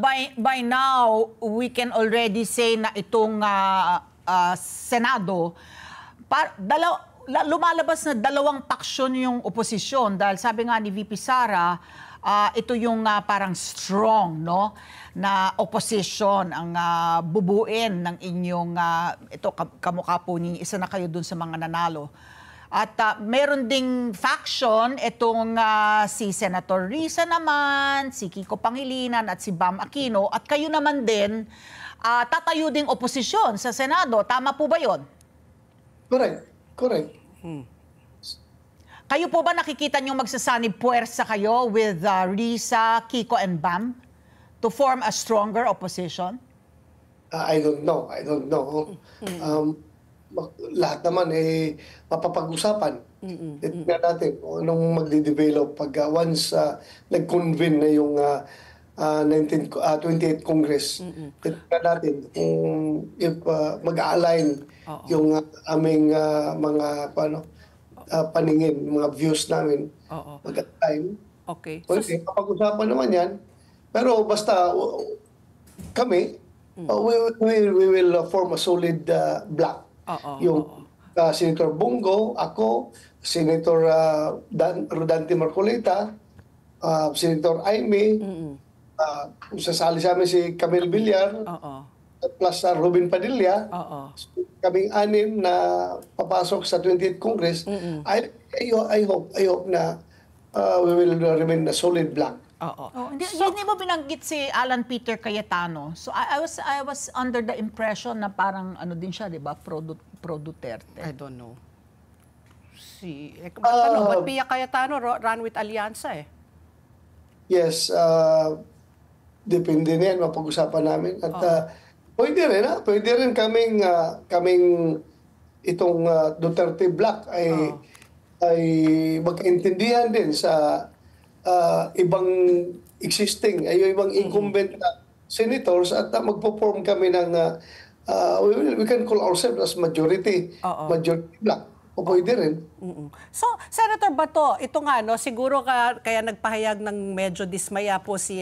by now, we can already say na itong Senado, lumalabas na dalawang paksyon yung oposisyon dahil sabi nga ni VP Sara, ito yung parang strong, no, na opposition ang bubuin ng inyong, ito kamukha po ninyo, isa na kayo dun sa mga nanalo. At meron ding faction, itong si Senator Risa naman, si Kiko Pangilinan at si Bam Aquino. At kayo naman din, tatayo ding oposisyon sa Senado. Tama po ba yun? Correct. Correct. Kayo po ba nakikita nyo magsasanib puwersa kayo with Risa, Kiko, and Bam to form a stronger opposition? I don't know. Lahat naman mapapag-usasan. Tignan natin kung anong magde-develop pag once nag-convene na yung 28th Congress. Tignan natin if mag-align yung aming mga paningin, mga views namin. Mag-align. Okay. Okay, kapag-usapan naman yan. Pero basta kami, we will form a solid block. Yung Senator Bongo, ako, Senator Rodante Marcolita, Senator Aimee, sasali sa amin si Camille Villar, plus Robin Padilla, kaming anim na papasok sa 20th Congress. I hope na we will remain a solid block. Hindi mo binanggit si Alan Peter Cayetano. So I was under the impression na parang ano din siya, 'di ba? Pro Duterte. I don't know. Ba't Pia Cayetano run with Alianza eh? Yes, depende na yan, mapag-usapan namin. At pwede rin kaming itong Duterte Block ay magkaintindihan din sa ibang existing, ibang incumbent na senators at magpo-form kami ng we can call ourselves as majority block. O pwede rin. So, Senator Bato, ito nga, no, siguro kaya nagpahayag ng medyo dismaya po si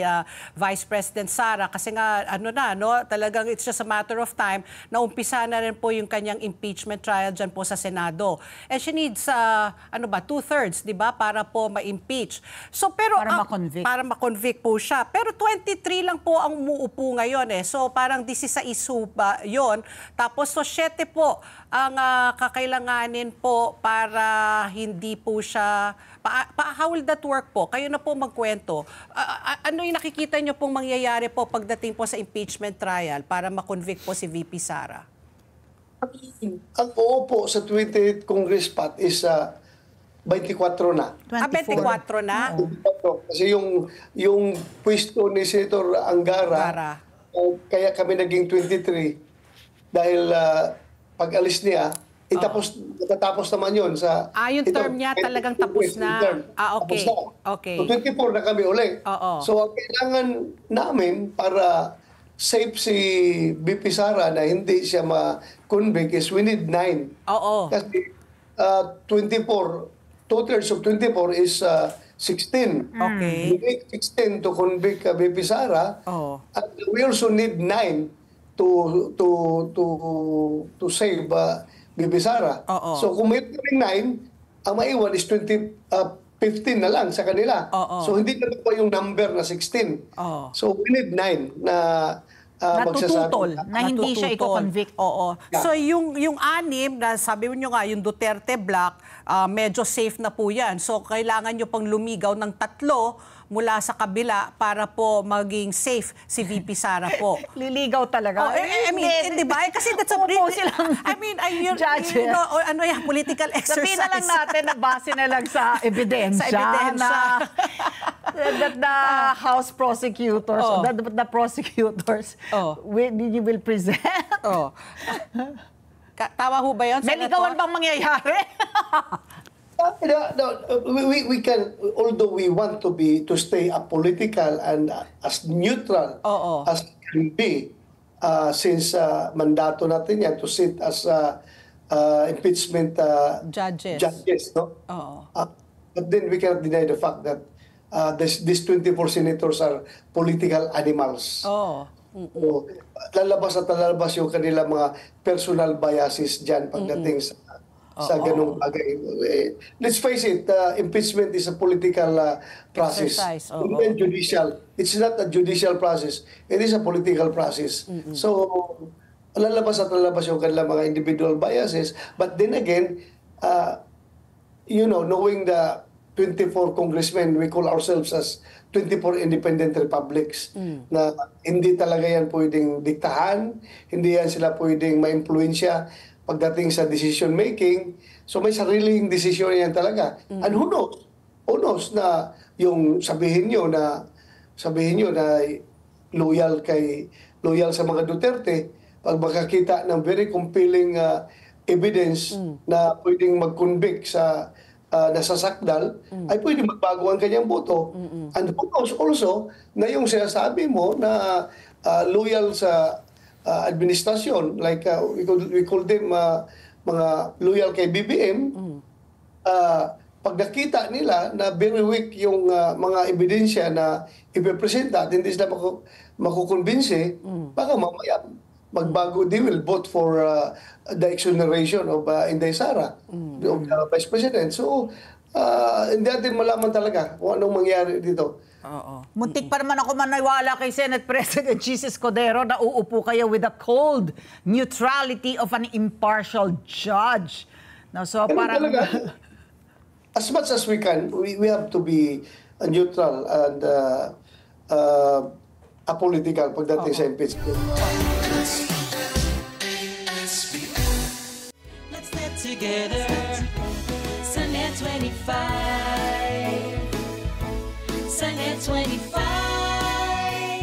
Vice President Sara kasi nga, talagang it's just a matter of time na umpisa na rin po yung kanyang impeachment trial dyan po sa Senado. And she needs, 2/3, di ba, para po ma-impeach. So, pero, para ma-convict po siya. Pero 23 lang po ang umuupo ngayon eh. So, parang 16 ba yun. Tapos, so 7 po ang kakailanganin po para hindi po siya... how will that work po? Kayo na po magkwento. Ano yung nakikita nyo pong mangyayari po pagdating po sa impeachment trial para makonvict po si VP Sara? Ang po sa 28th Congress Pat is 24 na. 24 na? 24. Kasi yung pwesto ni Senator Angara, kaya kami naging 23 dahil pag-alis niya, tatapos naman yun sa... yung term niya talagang tapos na. Okay. Okay. So 24 na kami uli. So ang kailangan namin para safe si VP Sara na hindi siya ma-convict is we need 9. Kasi 24, 2/3 of 24 is 16. Okay. We need 16 to convict VP Sara. And we also need 9 to save VP Sara. So kung may 9, ang maiwan is 15 na lang sa kanila. So hindi na po yung number na 16. So we need 9 na natututol, na hindi siya i-convict. Yeah. So yung 6 na sabi niyo nga, yung Duterte Block, medyo safe na po yan. So kailangan nyo pang lumigaw ng 3 mula sa kabila para po maging safe si VP Sara po. Liligaw talaga. I mean, di ba? Kasi that's a political exercise. Sabihin na lang natin na base na lang sa ebidensya. That the House prosecutors, the prosecutors will present. Tama ho ba yun, May ligawan bang mangyayari? We can, although we want to stay apolitical and as neutral as can be, since mandato natin yan to sit as judges, no? But then we cannot deny the fact that these 24 senators are political animals. Oh. So, lalabas at lalabas yung kanila mga personal biases dyan pagdating sa ganung bagay. Let's face it, impeachment is a political process. Exercise, Hindi judicial. It's not a judicial process. It is a political process. So, lalabas at lalabas yung kanilang mga individual biases. But then again, knowing the 24 congressmen, we call ourselves as 24 independent republics na hindi talaga yan pwedeng diktahan, hindi yan sila pwedeng ma-impluensya pagdating sa decision making. So may sariling decision yan talaga. And who knows na yung sabihin nyo na loyal sa mga Duterte, pag makakita ng very compelling evidence na pwedeng mag-convict sa nasasakdal, ay pwede magbago ang kanyang boto. And who knows also na yung sinasabi mo na loyal sa administrasyon, like we call them mga loyal kay BBM, pag nakita nila na very weak yung mga ebidensya na ipipresenta at hindi sila makukonbinse, baka mamaya magbago, they will vote for the exoneration of Inday Sara, of the Vice President. So, hindi natin malaman talaga kung anong mangyari dito. Muntik pa naman ako maniwala kay Senate President Jesus Cordero na uupo kayo with the cold neutrality of an impartial judge. No, so parang as much as we can, we have to be neutral and apolitical pagdating sa impeachment. Let's get together. Sunday 25. Sunday 25.